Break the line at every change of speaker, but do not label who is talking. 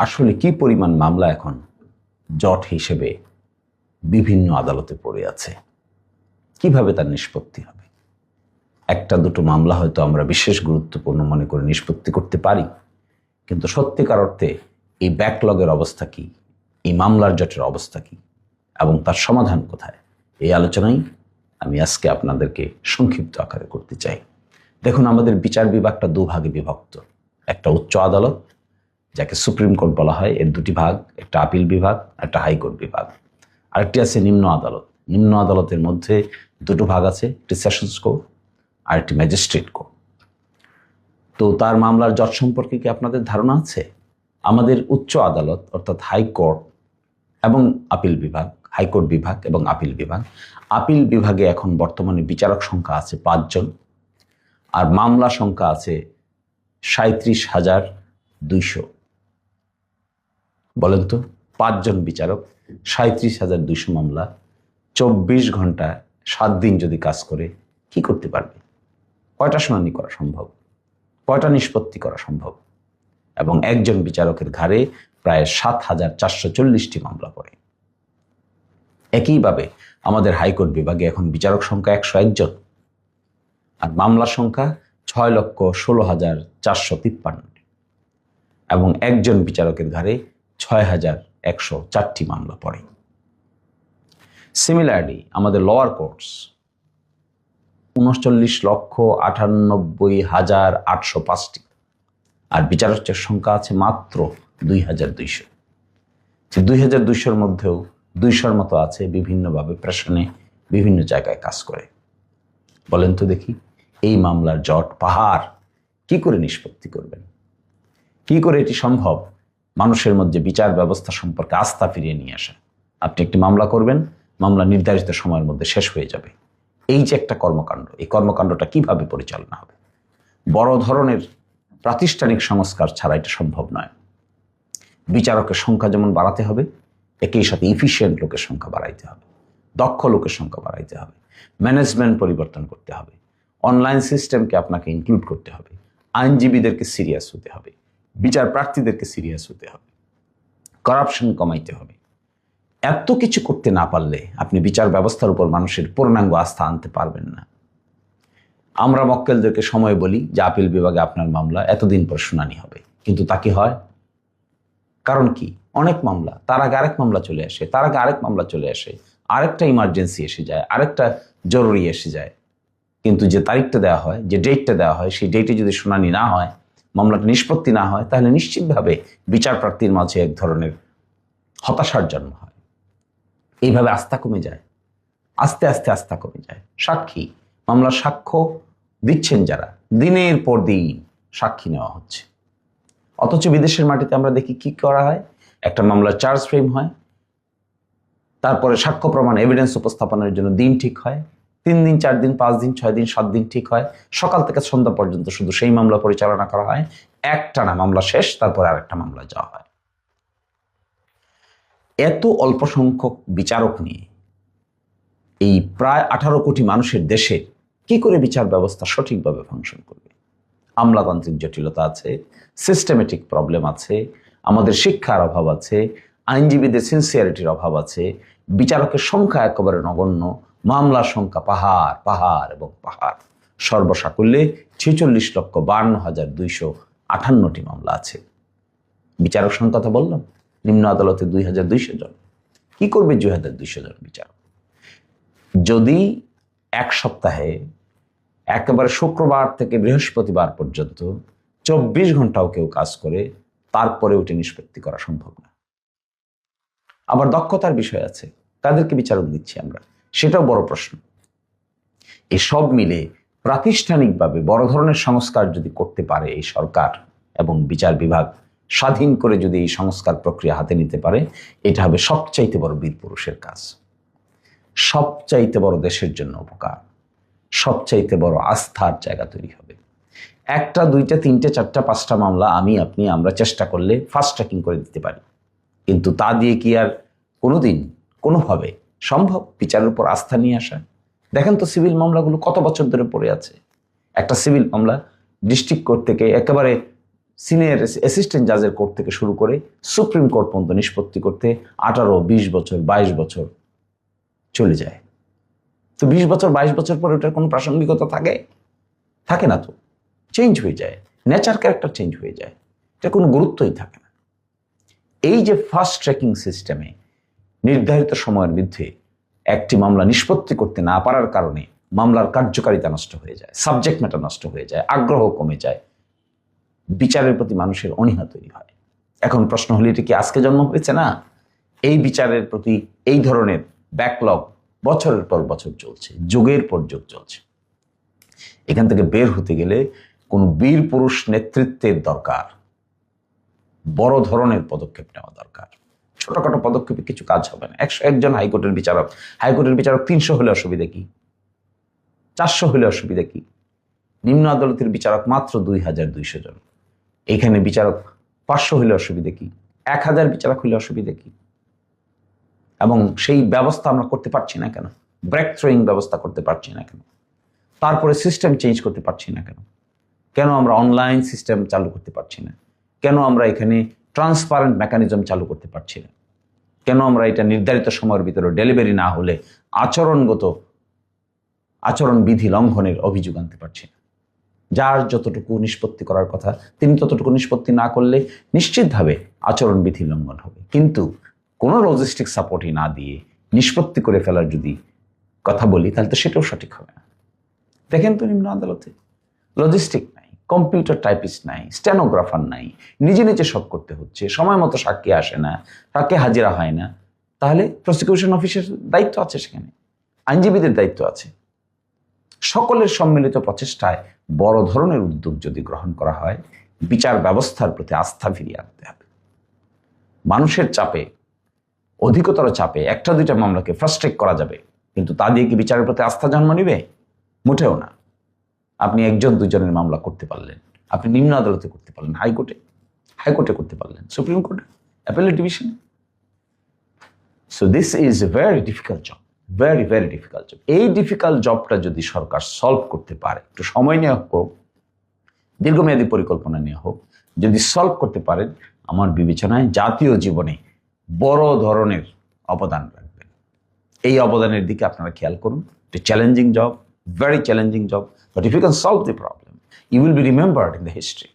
আসলে কি পরিমাণ মামলা এখন জট হিসেবে বিভিন্ন আদালতে পড়ে আছে, কিভাবে তার নিষ্পত্তি হবে? একটা দুটো মামলা হয়তো আমরা বিশেষ গুরুত্বপূর্ণ মনে করে নিষ্পত্তি করতে পারি, কিন্তু সত্যিকার অর্থে এই ব্যাকলগের অবস্থা কি, এই মামলার জটের অবস্থা কি এবং তার সমাধান কোথায়, এই আলোচনাই আমি আজকে আপনাদেরকে সংক্ষিপ্ত আকারে করতে চাই। দেখুন, আমাদের বিচার বিভাগটা দুভাগে বিভক্ত। একটা উচ্চ আদালত, যাকে সুপ্রিম কোর্ট বলা হয়, এর দুটি ভাগ, একটা আপিল বিভাগ, একটা হাইকোর্ট বিভাগ। আরেকটি আছে নিম্ন আদালত। নিম্ন আদালতের মধ্যে দুটো ভাগ আছে, একটি সেশনস কোর্ট আর একটি ম্যাজিস্ট্রেট কোর্ট। তো তার মামলার জট সম্পর্কে কি আপনাদের ধারণা আছে? আমাদের উচ্চ আদালত অর্থাৎ হাইকোর্ট এবং আপিল বিভাগ, হাইকোর্ট বিভাগ এবং আপিল বিভাগ, আপিল বিভাগে এখন বর্তমানে বিচারক সংখ্যা আছে 5 জন, আর মামলা সংখ্যা আছে 37,200। বলেন তো, 5 জন বিচারক, 37,200 মামলা, 24 ঘন্টা 7 দিন যদি কাজ করে কি করতে পারবে? কয়টা শুনানি করা সম্ভব? কয়টা নিষ্পত্তি করা সম্ভব? এবং একজন বিচারকের ঘাড়ে প্রায় 7,440টি মামলা পড়ে। একইভাবে আমাদের হাইকোর্ট বিভাগে এখন বিচারক সংখ্যা 101 জন, আর মামলার সংখ্যা 6,16,453, এবং একজন বিচারকের ঘাড়ে 6,104টি মামলা পড়ে। সিমিলারলি আমাদের লোয়ার কোর্টস 39,98,805টি, আর বিচারকের সংখ্যা আছে মাত্র 2,200। 2,200-র মধ্যেও 200-র মতো আছে বিভিন্নভাবে প্রেশনে বিভিন্ন জায়গায় কাজ করে। বলেন তো দেখি, এই মামলার জট পাহাড় কি করে নিষ্পত্তি করবেন? কি করে এটি সম্ভব মানুষের মধ্যে বিচার ব্যবস্থা সম্পর্কে আস্থা ফিরিয়ে নিয়ে আসা? আপনি একটি মামলা করবেন, মামলা নির্ধারিত সময়ের মধ্যে শেষ হয়ে যাবে। এই যে একটা কর্মকাণ্ড, এই কর্মকাণ্ডটা কিভাবে পরিচালনা হবে? বড় ধরনের প্রাতিষ্ঠানিক সংস্কার ছাড়া এটা সম্ভব নয়। বিচারকের সংখ্যা যেমন বাড়াতে হবে, একই সাথে ইফিশিয়েন্ট লোকের সংখ্যা বাড়াইতে হবে, দক্ষ লোকের সংখ্যা বাড়াইতে হবে, ম্যানেজমেন্ট পরিবর্তন করতে হবে, অনলাইন সিস্টেমকে আপনাকে ইনক্লুড করতে হবে, আইনজীবীদেরকে সিরিয়াস হতে হবে, বিচার প্রার্থীদেরকে সিরিয়াস হতে হবে, করাপশন কমাইতে হবে। এত কিছু করতে না পারলে আপনি বিচার ব্যবস্থার উপর মানুষের পূর্ণাঙ্গ আস্থা আনতে পারবেন না। আমরা মক্কেলদেরকে সময় বলি যে আপিল বিভাগে আপনার মামলা এতদিন পর শুনানি হবে, কিন্তু তা কি হয়? কারণ কি? অনেক মামলা, তার আগে আরেক মামলা চলে আসে, তার আগে আরেক মামলা চলে আসে, আরেকটা ইমার্জেন্সি এসে যায়, আরেকটা জরুরি এসে যায়। কিন্তু যে তারিখটা দেওয়া হয়, যে ডেটটা দেওয়া হয়, সেই ডেটে যদি শুনানি না হয়, মামলাটা নিষ্পত্তি না হয়, তাহলে নিশ্চিতভাবে বিচার প্রার্থীর মাঝে এক ধরনের হতাশার জন্ম হয়। এইভাবে আস্থা কমে যায়, আস্তে আস্তে আস্থা কমে যায়। সাক্ষী, মামলার সাক্ষ্য দিচ্ছেন যারা, দিনের পর দিন সাক্ষী নেওয়া হচ্ছে। অথচ বিদেশের মাটিতে আমরা দেখি কি করা হয়, একটা মামলার চার্জ ফ্রেম হয়, তারপরে সাক্ষ্য প্রমাণ এভিডেন্স উপস্থাপনের জন্য দিন ঠিক হয়, 3 দিন 4 দিন 5 দিন 6 দিন 7 দিন ঠিক হয়, সকাল থেকে সন্ধ্যা পর্যন্ত শুধু সেই মামলা পরিচালনা করা হয়, একটানা মামলা শেষ, তারপরে আরেকটা মামলা যাওয়া হয়। এত অল্প সংখ্যক বিচারক নিয়ে এই প্রায় 18 কোটি মানুষের দেশে কি করে বিচার ব্যবস্থা সঠিকভাবে ফাংশন করবে? আমলাতান্ত্রিক জটিলতা আছে, সিস্টেমেটিক প্রবলেম আছে, আমাদের শিক্ষার অভাব আছে, আইনজীবীদের সিনসিয়ারিটির অভাব আছে, বিচারকের সংখ্যা একেবারে নগণ্য, মামলার সংখ্যা পাহাড় পাহাড় এবং পাহাড়। সর্বসাকুল্যে 46,52,258টি মামলা আছে। বিচারক সংখ্যা তো বললাম, নিম্ন আদালতে 2,200 জন। কি করবে 2,200 জন বিচারক? যদি এক সপ্তাহে একেবারে শুক্রবার থেকে বৃহস্পতিবার পর্যন্ত 24 ঘন্টাও কেউ কাজ করে, তারপরে ওটি নিষ্পত্তি করা সম্ভব না। আবার দক্ষতার বিষয় আছে, তাদেরকে বিচারক দিচ্ছি আমরা, সেটাও বড় প্রশ্ন। এসব মিলে প্রাতিষ্ঠানিকভাবে বড় ধরনের সংস্কার যদি করতে পারে এই সরকার এবং বিচার বিভাগ স্বাধীন করে যদি এই সংস্কার প্রক্রিয়া হাতে নিতে পারে, এটা হবে সবচাইতে বড় বীর পুরুষের কাজ, সবচাইতে বড় দেশের জন্য উপকার, সবচাইতে বড় আস্থার জায়গা তৈরি হবে। একটা, দুইটা, তিনটে, চারটা, পাঁচটা মামলা আমি আপনি আমরা চেষ্টা করলে ফাস্ট ট্র্যাকিং করে দিতে পারি, কিন্তু তা দিয়ে কি আর কোনোদিন কোনোভাবে সম্ভব বিচারের উপর আস্থা নিয়ে আসা? দেখেন তো সিভিল মামলাগুলো কত বছর ধরে পড়ে আছে। একটা সিভিল মামলা ডিস্ট্রিক্ট কোর্ট থেকে একেবারে সিনিয়র অ্যাসিস্ট্যান্ট জাজের কোর্ট থেকে শুরু করে সুপ্রিম কোর্ট পর্যন্ত নিষ্পত্তি করতে 18, 20 বছর, 22 বছর চলে যায়। তো 20 বছর, 22 বছর পর ওটার কোনো প্রাসঙ্গিকতা থাকে না, তো চেঞ্জ হয়ে যায়, নেচার ক্যারেক্টার চেঞ্জ হয়ে যায়, এটা কোনো গুরুত্বই থাকে না। এই যে ফাস্ট ট্র্যাকিং সিস্টেমে নির্ধারিত সময়ের মধ্যে একটি মামলা নিষ্পত্তি করতে না পারার কারণে মামলার কার্যকারিতা নষ্ট হয়ে যায়, সাবজেক্ট ম্যাটার নষ্ট হয়ে যায়, আগ্রহ কমে যায়, বিচারের প্রতি মানুষের অনীহা তৈরি হয়। এখন প্রশ্ন হলো, এটা কি আজকে জন্ম হয়েছে? না, এই বিচারের প্রতি এই ধরনের ব্যাকলগ বছরের পর বছর চলছে, যুগের পর যুগ চলছে। এখান থেকে বের হতে গেলে কোন বীর পুরুষ নেতৃত্বের দরকার, বড় ধরনের পদক্ষেপ নেওয়া দরকার। ছোটখাটো পদক্ষেপে কিছু কাজ হবে না। 101 জন হাইকোর্টের বিচারক 300 হলে অসুবিধা কি? 400 হলে অসুবিধা কি? নিম্ন আদালতের বিচারক মাত্র 2200 জন, এখানে বিচারক 500 হলে অসুবিধা কি? 1000 বিচারক হলে অসুবিধা কি? এবং সেই ব্যবস্থা আমরা করতে পারছি না কেন? ব্রেক থ্রোয়িং ব্যবস্থা করতে পারছি না কেন? তারপরে সিস্টেম চেঞ্জ করতে পারছি না কেন? কেন আমরা অনলাইন সিস্টেম চালু করতে পারছি না? কেন আমরা এখানে ট্রান্সপারেন্ট মেকানিজম চালু করতে পারছি না? কেন আমরা এটা নির্ধারিত সময়ের ভিতরে ডেলিভারি না হলে আচরণবিধি লঙ্ঘনের অভিযোগ আনতে পারছি না? যার যতটুকু নিষ্পত্তি করার কথা তিনি ততটুকু নিষ্পত্তি না করলে নিশ্চিতভাবে আচরণবিধি লঙ্ঘন হবে। কিন্তু কোনো লজিস্টিক সাপোর্টই না দিয়ে নিষ্পত্তি করে ফেলার যদি কথা বলি, তাহলে তো সেটাও সঠিক হবে না। দেখেন তো, নিম্ন আদালতে লজিস্টিক নাই, কম্পিউটার টাইপিস্ট নাই, স্টেনোগ্রাফার নাই, নিজে নিজে সব করতে হচ্ছে, সময় মতো সাক্ষী আসে না, সাক্ষী হাজিরা হয় না। তাহলে প্রসিকিউশন অফিসের দায়িত্ব আছে, সেখানে আইনজীবীদের দায়িত্ব আছে। সকলের সম্মিলিত প্রচেষ্টায় বড় ধরনের উদ্যোগ যদি গ্রহণ করা হয়, বিচার ব্যবস্থার প্রতি আস্থা ফিরিয়ে আনতে হবে। মানুষের চাপে, অধিকতর চাপে 1-2টা মামলাকে ফাস্ট ট্র্যাক করা যাবে, কিন্তু তা দিয়ে কি বিচারের প্রতি আস্থা জন্ম নিবে? মোটেও না। আপনি 1-2জনের মামলা করতে পারলেন, আপনি নিম্ন আদালতে করতে পারলেন, হাইকোর্টে করতে পারলেন, সুপ্রিম কোর্টে, অ্যাপেলেট ডিভিশনে। So this is a very difficult job, very very difficult job. এই ডিফিকাল্ট জবটা যদি সরকার সলভ করতে পারে, একটু সময় নেওয়া হোক, দীর্ঘমেয়াদী পরিকল্পনা নেওয়া হোক, যদি সলভ করতে পারেন, আমার বিবেচনায় জাতীয় জীবনে বড় ধরনের অবদান রাখবেন। এই অবদানের দিকে আপনারা খেয়াল করুন। একটা challenging job, very challenging job, but if you can solve the problem, you will be remembered in the history.